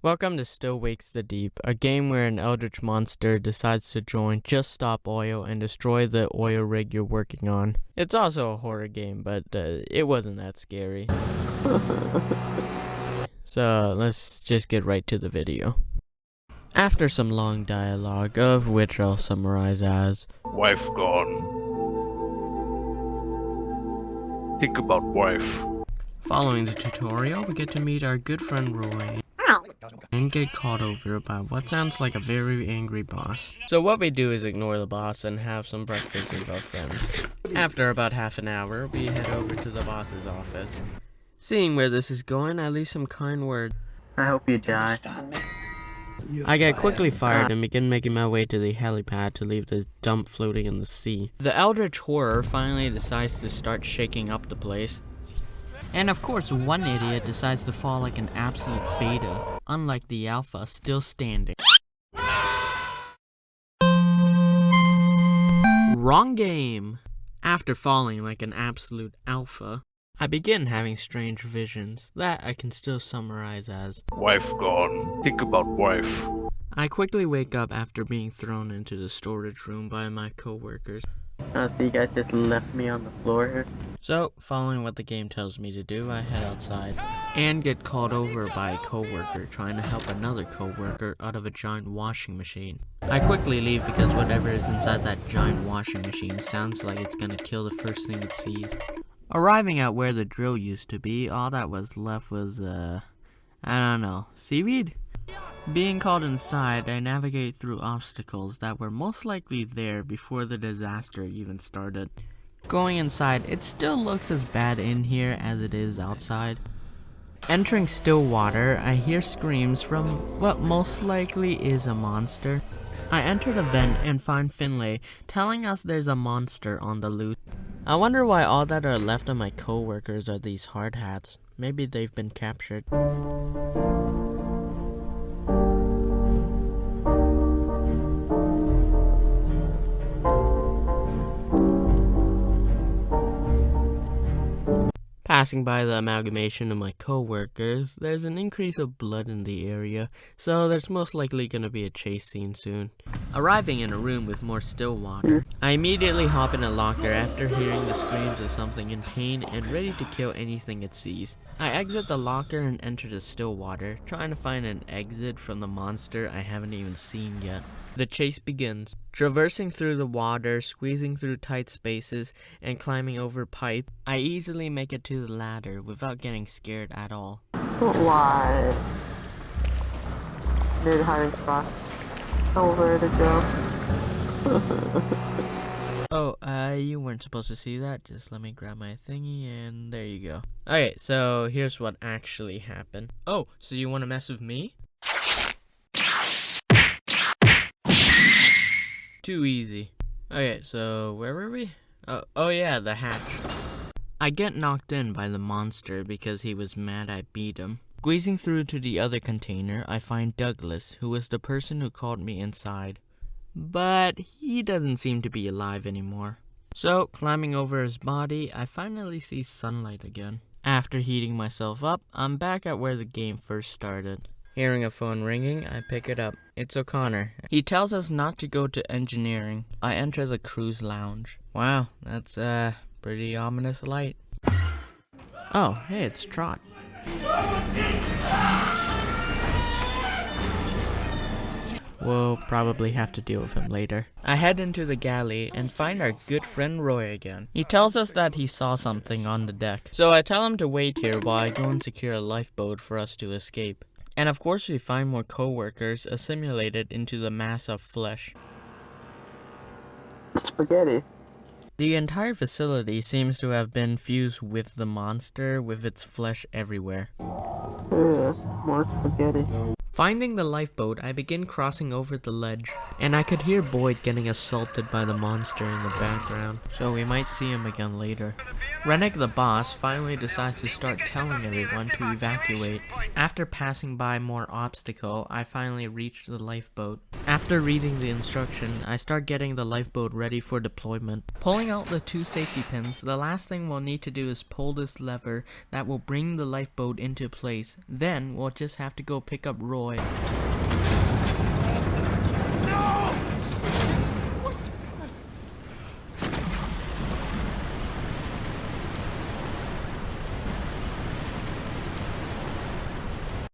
Welcome to Still Wakes the Deep, a game where an eldritch monster decides to join Just Stop Oil and destroy the oil rig you're working on. It's also a horror game, but it wasn't that scary. So let's just get right to the video. After some long dialogue, of which I'll summarize as Wife gone. Think about wife. Following the tutorial, we get to meet our good friend Roy and get called over by what sounds like a very angry boss. So what we do is ignore the boss and have some breakfast with our friends. After about half an hour, we head over to the boss's office. Seeing where this is going, I leave some kind words. I hope you die. I get quickly fired and begin making my way to the helipad to leave the dump floating in the sea. The eldritch horror finally decides to start shaking up the place. And of course, one idiot decides to fall like an absolute beta, unlike the alpha still standing. Wrong game! After falling like an absolute alpha, I begin having strange visions that I can still summarize as Wife gone. Think about wife. I quickly wake up after being thrown into the storage room by my coworkers. So you guys just left me on the floor here? So, following what the game tells me to do, I head outside and get called over by a coworker trying to help another coworker out of a giant washing machine. I quickly leave because whatever is inside that giant washing machine sounds like it's gonna kill the first thing it sees. Arriving at where the drill used to be, all that was left was, I don't know, seaweed? Being called inside, I navigate through obstacles that were most likely there before the disaster even started. Going inside, it still looks as bad in here as it is outside. Entering still water, I hear screams from what most likely is a monster. I enter the vent and find Finlay telling us there's a monster on the loose. I wonder why all that are left of my coworkers are these hard hats. Maybe they've been captured. Passing by the amalgamation of my co-workers, there's an increase of blood in the area, so there's most likely going to be a chase scene soon. Arriving in a room with more still water, I immediately hop in a locker after hearing the screams of something in pain and ready to kill anything it sees. I exit the locker and enter the still water, trying to find an exit from the monster I haven't even seen yet. The chase begins. Traversing through the water, squeezing through tight spaces, and climbing over pipe, I easily make it to the ladder without getting scared at all. Why? Need hiding spot. Nowhere to go. Oh, you weren't supposed to see that. Just let me grab my thingy and there you go. Okay, so here's what actually happened. Oh, so you want to mess with me? Too easy. Okay, so where were we? Oh yeah, the hatch. I get knocked in by the monster because he was mad I beat him. Squeezing through to the other container, I find Douglas, who was the person who called me inside. But he doesn't seem to be alive anymore. So, climbing over his body, I finally see sunlight again. After heating myself up, I'm back at where the game first started. Hearing a phone ringing, I pick it up. It's O'Connor. He tells us not to go to engineering. I enter the cruise lounge. Wow, that's pretty ominous light. Oh, hey, it's Trot. We'll probably have to deal with him later. I head into the galley and find our good friend Roy again. He tells us that he saw something on the deck. So I tell him to wait here while I go and secure a lifeboat for us to escape. And of course we find more co-workers assimilated into the mass of flesh. Spaghetti. The entire facility seems to have been fused with the monster with its flesh everywhere. Yeah, more spaghetti. Finding the lifeboat, I begin crossing over the ledge, and I could hear Boyd getting assaulted by the monster in the background, so we might see him again later. Rennick the boss finally decides to start telling everyone to evacuate. After passing by more obstacle, I finally reach the lifeboat. After reading the instruction, I start getting the lifeboat ready for deployment. Pulling out the 2 safety pins, the last thing we'll need to do is pull this lever that will bring the lifeboat into place. Then we'll just have to go pick up Roy boy.